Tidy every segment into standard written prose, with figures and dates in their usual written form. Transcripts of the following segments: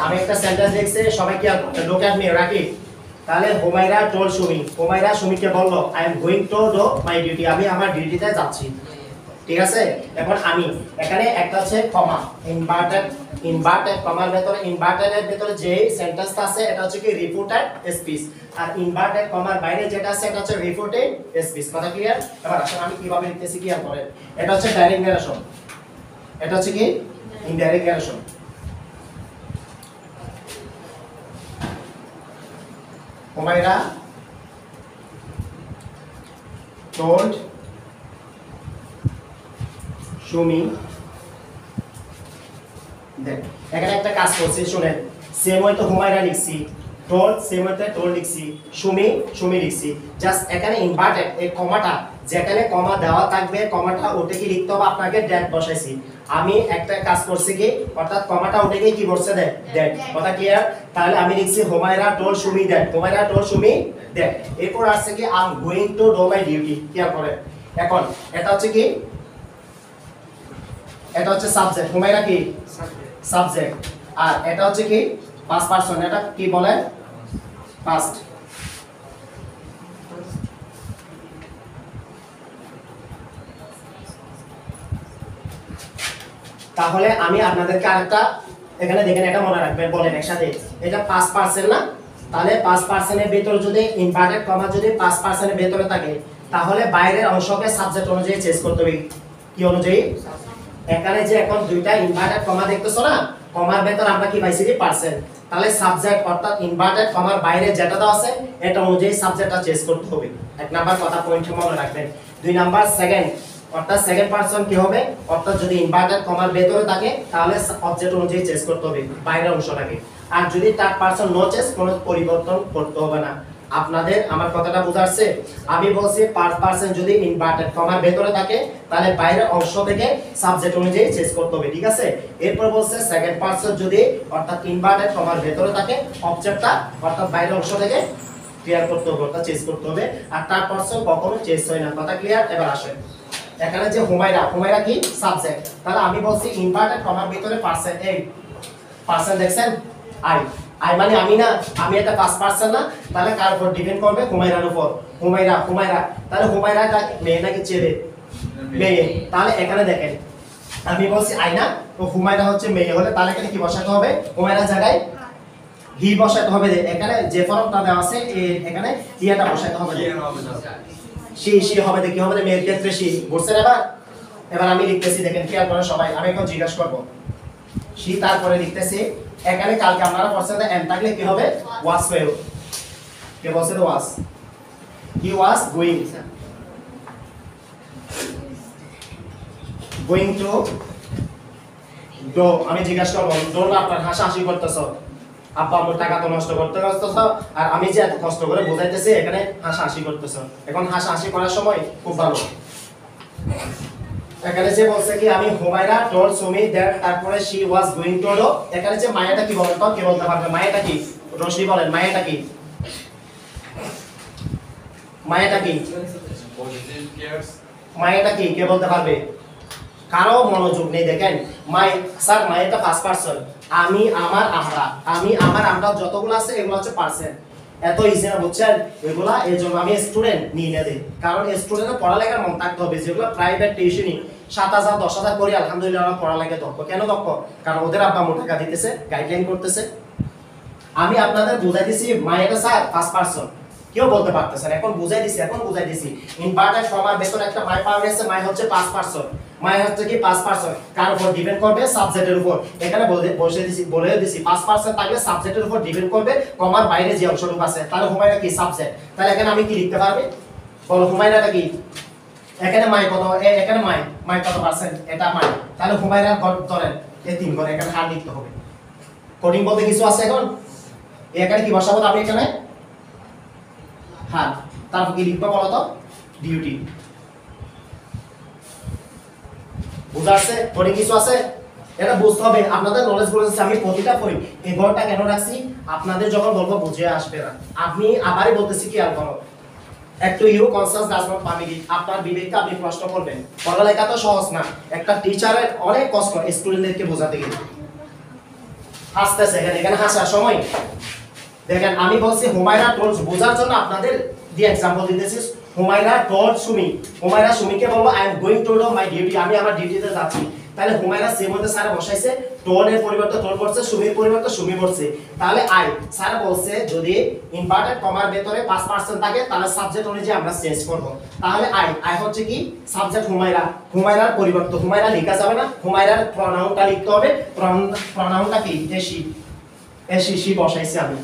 আমি একটা সেন্টেন্স লিখছি, সবাই কি লুক এট মি রাখি। তাহলে হুমায়রা টোল্ড সুমি, হুমায়রা সুমিকে বলল I am going to do my duty, আমি আমার ডিউটিতে যাচ্ছি। ঠিক আছে, এখন আমি এখানে একটা আছে কমা, ইনভার্টেড কমার ভেতরে, ইনভার্টেডের ভেতরে যে সেন্টেন্সটা আছে এটা হচ্ছে কি রিপোর্টেড স্পিচ, আর ইনভার্টেড কমার বাইরে যেটা আছে এটা হচ্ছে রিপোর্টেড স্পিচ। কথা ক্লিয়ার? এবার আসলে আমি কিভাবে লিখতেছি কি আর করেন, এটা হচ্ছে ডাইরেক্ট নারেশন, এটা হচ্ছে কি indirect narration. Humaira told Sumi, দেখ এখানে একটা কাজ করছি শুনেন, সেম ওয়ে তো হুমায়রা লিখছি, টোল্ড সেম ওয়ে টোল্ড লিখছি, সুমি সুমি লিখছি, জাস্ট এখানে ইনভার্টেড এই কমাটা, যেখানে কমা দেওয়া থাকবে কমাটা ওটা কি লিখতে হবে আপনাকে ড্যাট বসাইছি। আমি একটা কাজ করছি কি, অর্থাৎ কমাটা ওটা কি বসছে দ্যাট। কথা ক্লিয়ার? তাহলে আমি লিখছি Humaira told Sumi that, Humaira told Sumi that. এরপর আসছে কি I am going to do my duty. Clear করে? এখন এটা হচ্ছে কি, এটা হচ্ছে সাবজেক্ট, হুমায়রা কি সাবজেক্ট, আর এটা হচ্ছে কি পাস্ট পারসন, এটা কি বলে পাস্ট। তাহলে আমি আপনাদেরকে আরেকটা এখানে দেখেন, এটা মনে রাখবেন, বলেন একসাথে, এটা পাস্ট পারসন না? তাহলে পাস্ট পারসনের ভিতরে যদি ইনভার্টেড কমা যদি পাস্ট পারসনের ভিতরে থাকে তাহলে বাইরের অংশকে সাবজেক্ট অনুযায়ী চেঞ্জ করতে হবে। কি অনুযায়ী? এখানে যে এখন দুইটা ইনভার্টেড কমা দেখতেছো না, কমার ভেতর আমরা কি পাইছি কি পারসন, তাহলে সাবজেক্ট অর্থাৎ ইনভার্টেড কমার বাইরে যেটা দাও আছে এটা অনুযায়ী সাবজেক্টটা চেঞ্জ করতে হবে। এক নাম্বার কথা পয়েন্ট মনে রাখবেন। দুই নাম্বার সেকেন্ড, অর্থাৎ সেকেন্ড পারসন কি হবে, অর্থাৎ যদি ইনভার্টেড কমার ভেতরে থাকে তাহলে অবজেক্ট অনুযায়ী চেঞ্জ করতে হবে বাইরের অংশটাকে, আর যদি থার্ড পারসন নো চেঞ্জ কোনো পরিবর্তন করতে হবে না। আপনাদের আমার কথাটা বুঝাচ্ছে? আমি বলছি ফার্স্ট পারসন যদি ইনভার্টেড কমার ভেতরে থাকে তাহলে বাইরের অংশ থেকে সাবজেক্ট অনুযায়ী চেঞ্জ করতে হবে। ঠিক আছে, এরপর বলছে সেকেন্ড পারসন যদি অর্থাৎ ইনভার্টেড কমার ভেতরে থাকে অবজেক্টটা অর্থাৎ বাইরের অংশ থেকে ক্লিয়ার করতে হবে, অর্থাৎ চেঞ্জ করতে হবে, আর থার্ড পারসন কখনো চেঞ্জ হয় না। কথা ক্লিয়ার? এবার আসেন এখানে যে হুমায়রা, হুমায়রা কি সাবজেক্ট, তাহলে আমি বলছি ইনভার্টেড কমার ভিতরে পারসন, এই পারসন দেখছেন আই, আই মানে আমি না, আমি একটা ফার্স্ট পারসন না, তাহলে কার উপর ডিপেন্ড করবে? হুমায়রার উপর। হুমায়রা, হুমায়রা, তাহলে হুমায়রাটা মেয়ে নাকি ছেলে? মেয়ে। তাহলে এখানে দেখেন আমি বলছি আই না, তো হুমায়রা হচ্ছে মেয়ে হলে তাহলে এখানে কি বসাতে হবে? হুমায়রা জায়গায় হি বসাতে হবে। এখানে যে ফর্মটা দেওয়া আছে এখানে হিয়াটা বসাতে হবে, সি হবে, কি হবে মেয়ের ক্ষেত্রে সি। বুঝছেন? এবার আমি লিখতেছি, দেখেন খেয়াল করেন সবাই, আমি এখন জিজ্ঞাসা করব সি, তারপরে লিখতেছি এখানে কালকে আপনারা পড়ছেন এম থাকলে কি হবে? ওয়াজ পেও, কে বলছে ওয়াজ, হি ওয়াজ গোইং টু ডো। আমি জিজ্ঞাসা করব ডো না আপনার হাসাহাসি করতেছো, আব্বা আমার টাকা তো নষ্ট করতেছ, আর আমি যে এত কষ্ট করে বোঝাইতেছি এখানে হাসাহাসি করতেছ। এখন হাসাহাসি করার সময় খুব ভালো, এখানে যে বলছে কি আমি হুমায়রা টোল্ড সুমি দ্যাট, তারপরে she was going to do, এখানে যে মায়াটা কি বলেন তো, কে বলতে পারবে মায়াটা কি? রশনি বলেন মায়াটা কি? মায়াটা কি? মায়াটা কি কে বলতে পারবে? কারো মনোযোগ নেই। দেখেন মাই, স্যার মায়াটা ফার্স্ট পারসন, আমি আমার আমরা, আমি আমার আমরা যতগুলো আছে এগুলো হচ্ছে পারসন। এত ইজি না বুঝছেন এগুলা? এই জন্য আমি স্টুডেন্ট নিয়ে না দিই, কারণ স্টুডেন্টের পড়ালেখার মন থাকতে হবে। যেগুলো প্রাইভেট টিউশনি 7,000 10,000 করি আলহামদুলিল্লাহ ওরা পড়ালেখা দক্ষ। কেন দক্ষ? কারণ ওদের আব্বা আম্মু টাকা দিতেছে, গাইডলাইন করতেছে। আমি আপনাদের বুঝাই দিছি মায়েরা স্যার ফার্স্ট পারসন, কেউ বলতে পারতেছেন, এখন বুঝাই দিছি ইনভার্টেড কমার ভেতরে একটা মাই পাওয়া গেছে, মাই হচ্ছে ফার্স্ট পারসন, মাই হচ্ছে কি ফার্স্ট পারসন, কার উপর ডিপেন্ড করবে? সাবজেক্টের উপর। এখানে বলে দিছি ফার্স্ট পারসন থাকলে সাবজেক্টের উপর ডিপেন্ড করবে, কমার বাইরে যে অংশটুকু আছে। তাহলে হুমায়রা কি সাবজেক্ট, তাহলে এখানে আমি কি লিখতে পারবে বলো? হুমায়রাটা কি? এখানে মাই কত, এখানে মাই কত পারসেন্ট? এটা মাই, তাহলে হুমায়রার ঘর ধরেন এই 3 ঘর, এখানে হার লিখতে হবে। কোডিং বলতে কিছু আছে এখন, এখানে কি বসাবো আমি? এখানে হার, তারপর কি লিখবো বলো তো? ডিউটি। বুঝা আছে? কোডিং কিছু আছে? এটা বুঝতে হবে, আপনাদের নলেজ বলেছে আমি প্রতিটা পড়ি। এই ঘরটা কেন রাখছি আপনাদের যখন বলবো বুঝে আসবে না। আমি আবারই বলতেছি কি আর করো, একটু you conscious does not permit, আপনার বিবেককে আপনি প্রশ্ন করবেন। পড়ালেখা তো সহজ না, একটা টিচারের অনেক কষ্ট স্টুডেন্টদেরকে বোঝাতে গেলে। হাসতেছে এখানে হাসার সময় দেখেন আমি বলছি হুমায়রা টোল্ড বোঝার জন্য আপনাদের দিয়ে एग्जांपल দিতেছি হুমায়রা টোল্ড সুমি হুমায়রা সুমিকে বলবো I am going to do my duty আমি আমার ডিউটিতে যাচ্ছি তাহলে হুমায়রা সে মধ্যে স্যার বসাইছে টোল এর পরিবর্তে টোল পড়ছে সুমির পরিবর্তে সুমি পড়ছে তাহলে আই স্যার বলছে যদি ইনভার্টেড কমার ভিতরে 5% থাকে তাহলে সাবজেক্ট অনুযায়ী আমরা চেঞ্জ করব তাহলে আই হচ্ছে কি সাবজেক্ট হুমায়রার পরিবর্তে হুমায়রা লেখা যাবে না হুমায়রার প্রনাউনটা লিখতে হবে প্রনাউনটা কি এসি বসাইছি আমি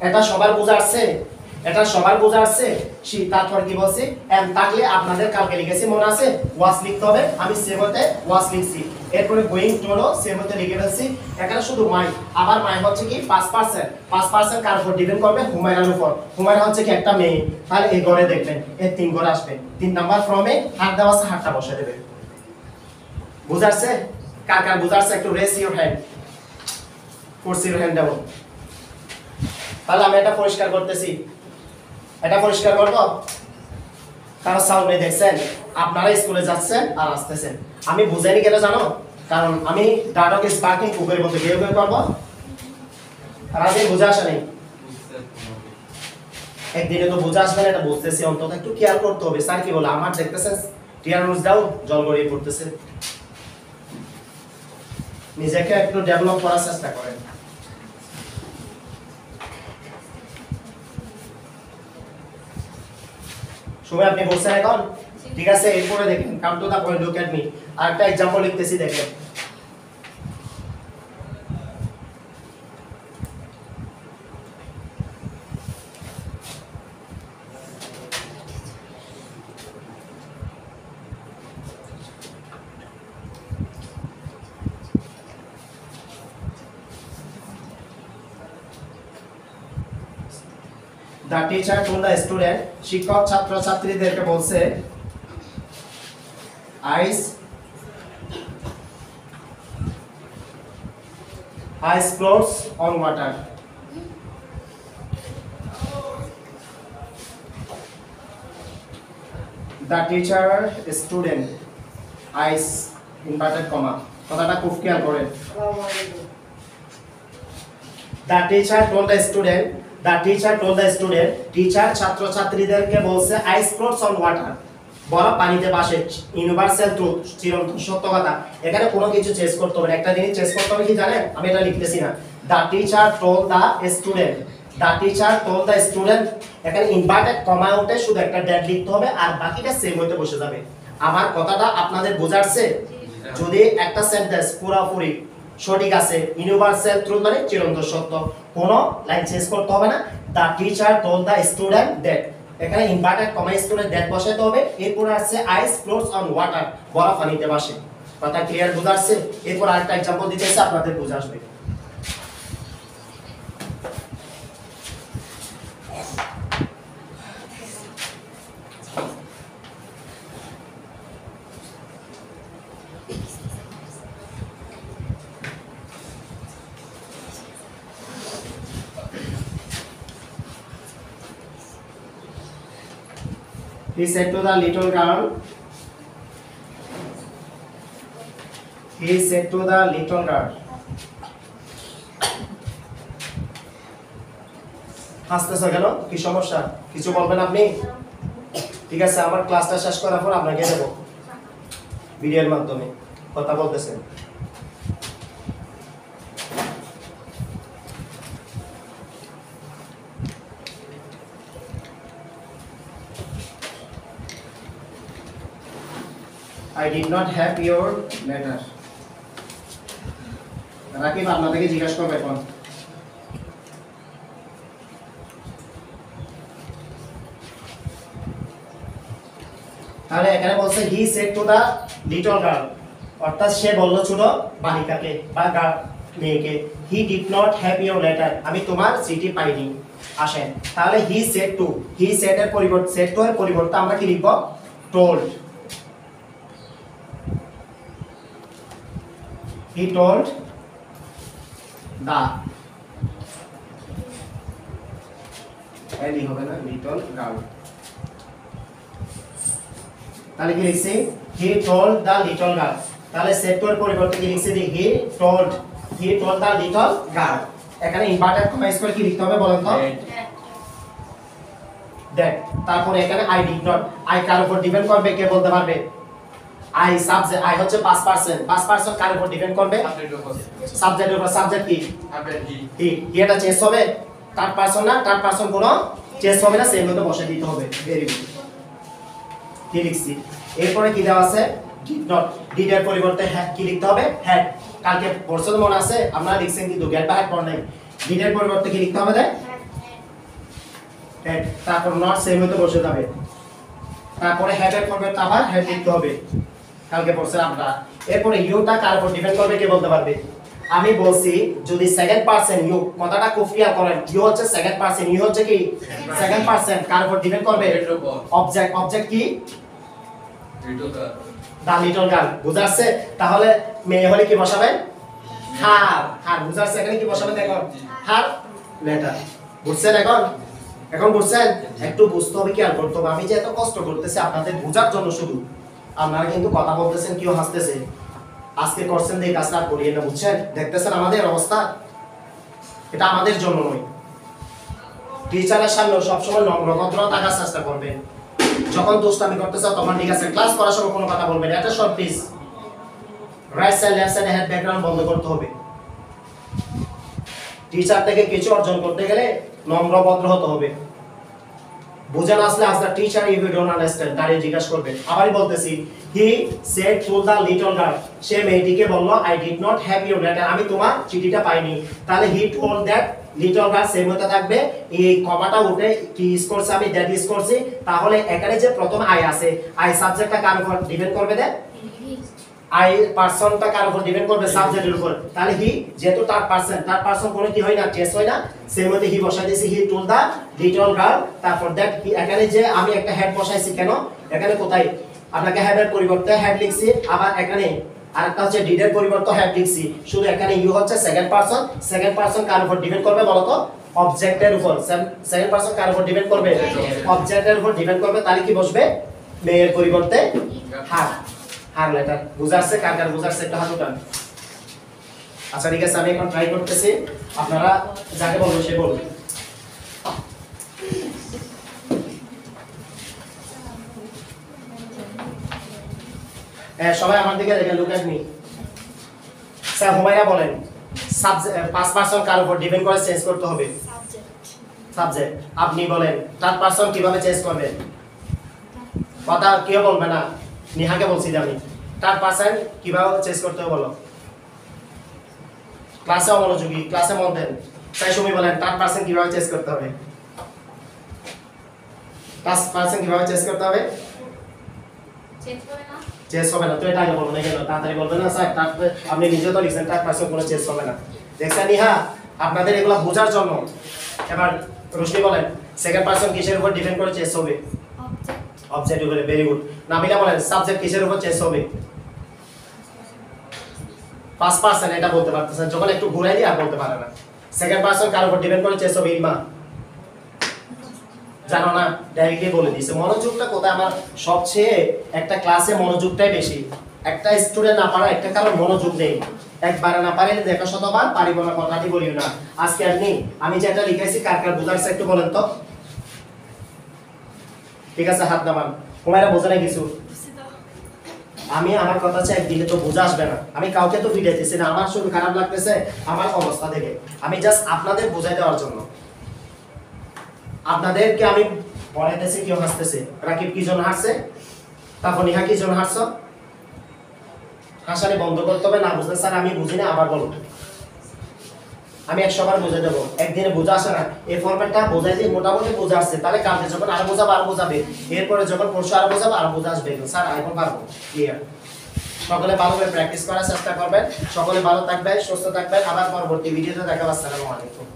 এটা সবার বোঝা আসছে তারপর কি বলছি এম থাকলে আপনাদের কালকে লিখেছি মনে আছে ওয়াজ লিখতে হবে আমি সেমতে ওয়াজ লিখছি এরপরে গোইং টুরো সেমতে লিখে ফেলছি এখানে শুধু মাই আবার মাই হচ্ছে কি 5% কার উপর ডিপেন্ড করবে হুমায়রার উপর হুমায়রা হচ্ছে কি একটা মেয়ে তাহলে এই ঘরে দেখবেন এই 3 ঘরে আসবে 3 নাম্বার ফর্মে হাত দেওয়া আছে হাতটা বসিয়ে দেবে বুঝাচ্ছে কার বুঝাচ্ছে একটু race your hand force your hand down তাহলে আমি এটা পরিষ্কার করতেছি এটা পরিষ্কার করব কারণ সামনে দেখছেন আপনারা স্কুলে যাচ্ছেন আর আসতেছেন আমি বুঝাইনি কেন জানো কারণ আমি ডাডক ইজ বার্কিং কুকের মধ্যে গিয়ে করব আর আজ বুঝা আসে নাই একদিনে তো বুঝা আসবে না এটা বুঝতেছি অন্তত একটু কেয়ার করতে হবে স্যার কি বলে আমার দেখতেছেন টিয়ার রুজ দাও জল গড়িয়ে পড়তেছে নিজেকে একটু ডেভেলপ করার চেষ্টা করেন সময় আপনি বলছেন এখন ঠিক আছে এরপরে দেখেন come to the point look at me আরেকটা एग्जांपल লিখতেছি দেখেন The teacher told the student শিক্ষক ছাত্র ছাত্রীদেরকে বলছে ice floats on water the teacher student ice inverted comma কথাটা খুব খেয়াল করেন the teacher told the student teacher ছাত্র ছাত্রীদেরকে বলছে আইস ফ্লোটস অন ওয়াটার বরফ পানিতে ভাসে ইউনিভার্সাল ট্রুথ চিরন্তন সত্য কথা এখানে কোনো কিছু চেঞ্জ করতে হবে একটা জিনিস চেঞ্জ করতে হবে কি জানেন আমি এটা লিখতেছি না the teacher told the student এখানে ইনভার্টেড কমা উঠে শুধু একটা ড্যাট লিখতে হবে আর বাকিটা সেম হতে বসে যাবে আমার কথাটা আপনাদের বোঝাচ্ছে যদি একটা সেন্টেন্স পুরোপুরি সঠিক আছে ইউনিভার্সাল ট্রুথ মানে চিরন্তন সত্য কোনো লাইন চেঞ্জ করতে হবে না the teacher told the student that এখানে ইনভার্টেড কমা স্টুডেন্ট দ্যাট বসাতে হবে এরপর আছে আইস ফ্লোটস অন ওয়াটার বরফ পানিতে ভাসে কথা ক্লিয়ার বোঝাচ্ছে এরপর আরেকটা एग्जांपल দিতেছি আপনাদের বুঝা আসবে He said to the little girl হাসতেছ কেন কি সমস্যা কিছু বলবেন আপনি ঠিক আছে আমার ক্লাসটা শেষ করার পর আপনাকে দেব ভিডিওর মাধ্যমে কথা বলতেছেন I did not have your letter. Rakib আপনাদেরকে জিজ্ঞাসা করবে এখন তাহলে এখানে বলছে he said to the little girl অর্থাৎ সে বলল ছোট বালিকাকে বা মেয়েকে he did not have your letter আমি তোমার চিঠি পাইনি আসেন তাহলে he said এর পরিবর্তে আমরা কি লিখব told he told the এলি হবে না little girl তাহলে কি লিখছি he told the little girl তাহলে সেট এর পরিবর্তে কি লিখছি he he told the little girl এখানে ইনভার্টেড কমা ইউজ করে কি লিখতে হবে বলেন তো দ্যাট তারপরে এখানে আই ডিড নট আই কার উপর ডিপেন্ড করবে কে বলতে পারবে আই সাবজেক্ট আই হচ্ছে 5% কার উপর ডিপেন্ড করবে সাবজেক্টের উপর সাবজেক্ট কি হি এটা চেঞ্জ হবে থার্ড পারসন না থার্ড পারসন কোনো চেঞ্জ হবে না সেম মতো বসে দিতে হবে ভেরি গুড কি লিখছি এরপরে কি দেওয়া আছে ডিড নট ডিড এর পরিবর্তে হ্যাড কি লিখতে হবে হ্যাড কালকে পড়ছেন মনে আছে আপনারা লিখছেন কিন্তু গেট বা হ্যাড পড় নাই ডিড এর পরিবর্তে কি লিখতে হবে হ্যাড তারপর নট সেম মতো বসে যাবে তারপরে হ্যাড এর পরিবর্তে আবার হ্যাড লিখতে হবে কালকে পড়ছেন আপনারা এরপরে ইউটা কার উপর ডিপেন্ড করবে কে বলতে পারবে আমি বলছি যদি সেকেন্ড পারসন ইউ কথাটা খুব ক্লিয়ার করেন ইউ হচ্ছে সেকেন্ড পারসন ইউ হচ্ছে কি সেকেন্ড পারসন কার উপর ডিপেন্ড করবে অবজেক্ট কি দা লিটল গার্ল বুঝাচ্ছে তাহলে মেয়ে হলে কি বসাবেন হার বুঝাচ্ছে এখানে কি বসাবেন দেখো হার লেটার বুঝছেন এখন বুঝছেন একটু বুঝতে হবে কি আর করতে হবে আমি যে এত কষ্ট করতেছি আপনাদের বোঝার জন্য শুধু আপনারা কিন্তু কথা বলতেছেন কেউ হাসতেছে আজকে করছেন এই কাজটা করি এটা বুঝছেন দেখতেছেন আমাদের অবস্থা এটা আমাদের জন্য নয় টিচারের সামনে সবসময় নম্র ভদ্র থাকার চেষ্টা করবেন যখন দুষ্টামি করতেছ তখন ঠিক আছে ক্লাস করার সময় কোনো কথা বলবেন এটা short please write side left side head background বন্ধ করতে হবে টিচার থেকে কিছু অর্জন করতে গেলে নম্র ভদ্র হতে হবে বুঝে না আসলে আজ টিচার ইউ ডোন্ট আন্ডারস্ট্যান্ড দাঁড়িয়ে জিজ্ঞাসা করবেন আবারই বলতেছি he said to the little girl সে মেয়েটিকে বলল I did not have your letter আমি তোমার চিঠিটা পাইনি তাহলে he told that little girl same হতে থাকবে এই কমাটা উঠে কি ইউজ করছে আমি দ্যাট ইউজ করছি তাহলে এখানে যে প্রথম আই আছে আই সাবজেক্টটা কার উপর ডিপেন্ড করবে দেন আই পারসনটা কার উপর ডিপেন্ড করবে সাবজেক্টের উপর তাহলে হি যেহেতু থার্ড পারসন কোনো কি হয় না চেঞ্জ হয় না সেম হতে হি বসাই দিয়েছি he told the little girl তারপর দ্যাট এখানে যে আমি একটা হেড বসাইছি কেন এখানে কোথায় আপনাকে হেডের পরিবর্তে হেড লিখছি আবার এখানে আরেকটা হচ্ছে ডিড এর পরিবর্তে হেড লিখছি শুধু এখানে ইউ হচ্ছে সেকেন্ড পারসন কার উপর ডিপেন্ড করবে বলো তো অবজেক্টের উপর সেকেন্ড পারসন কার উপর ডিপেন্ড করবে অবজেক্টের উপর ডিপেন্ড করবে তাহলে কি বসবে মেয়ের পরিবর্তে হার লেটার বুঝাচ্ছে কার বুঝাচ্ছে একটা হাত উঠান আচ্ছা ঠিক আছে আমি এখন ট্রাই করতেছি আপনারা যাকে বলবো সে বলুন সবাই আমার দিকে দেখেন look at me sir Humaira বলেন পাঁচ পারসন কার উপর ডিপেন্ড করে চেঞ্জ করতে হবে সাবজেক্ট আপনি বলেন থার্ড পারসন কিভাবে চেঞ্জ করবেন কথা কেউ বলবে না নিহাকে বলছি আমি থার্ড পারসন কিভাবে চেঞ্জ করতে হবে বলো ক্লাসে অমনোযোগী ক্লাসে মন দেন তাই সময় বলেন থার্ড পারসন কিভাবে চেঞ্জ করতে হবে ফার্স্ট পারসন কিভাবে চেঞ্জ করতে হবে চেঞ্জ হবে না তো এটা আগে বলবো না কেন তাড়াতাড়ি বলবেন না স্যার তারপরে আপনি নিজে তো লিখছেন থার্ড পারসন কোনো চেঞ্জ হবে না দেখছেন নিহা আপনাদের এগুলো বোঝার জন্য এবার রোশনি বলেন সেকেন্ড পারসন কিসের উপর ডিপেন্ড করে চেঞ্জ হবে অবজেক্ট উপরে ভেরি গুড নাবিলা বলেন সাবজেক্ট কিসের উপর চেঞ্জ হবে ফার্স্ট পারসন এটা বলতে পারতেছেন যখন একটু ঘুরাই দিয়ে আর বলতে পারে না সেকেন্ড পারসন কার উপর ডিপেন্ড করে চেঞ্জ হবে ইলমা জানো না ডাইরেক্টলি বলে দিয়েছে মনোযোগটা কোথায় আমার সবচেয়ে একটা ক্লাসে মনোযোগটাই বেশি একটা স্টুডেন্ট না পারা একটা কারণ মনোযোগ নেই একবার না পারে দেখা শতবার পারিব না কথাটি বলিও না আজকে আপনি আমি যেটা লিখেছি কার বুঝাচ্ছে একটু বলেন তো ঠিক আছে হাত নামান তোমারা বোঝা না কিছু আমি আমার কথা চাই একদিনে তো বোঝা আসবে না আমি কাউকে তো ভিডিওতেছি না আমার শুধু খারাপ লাগতেছে আমার অবস্থা দেখে আমি জাস্ট আপনাদের বোঝাই দেওয়ার জন্য আপনাদেরকে আমি বলাইতেছি কেউ হাসতেছে রাকিব কি জন্য হাসছে তারপর নিহা কি জন্য হাসছ হাসানি বন্ধ করতে হবে না বুঝলে স্যার আমি বুঝি না আবার বলো আমি 100 বার বুঝাই দেবো একদিনে বোঝা আসে না এই ফরম্যাটটা বোঝাই দিয়ে মোটামুটি বোঝা আসছে তাহলে কালকে যখন আরো বোঝাবো আরো বোঝাবে এরপরে যখন পরশু আরো বোঝাবো আরো বোঝা আসবে স্যার এখন পারবো ক্লিয়ার সকলে ভালোভাবে প্র্যাকটিস করার চেষ্টা করবেন সকলে ভালো থাকবেন সুস্থ থাকবেন আবার পরবর্তী ভিডিওতে দেখা হবে আসসালামু আলাইকুম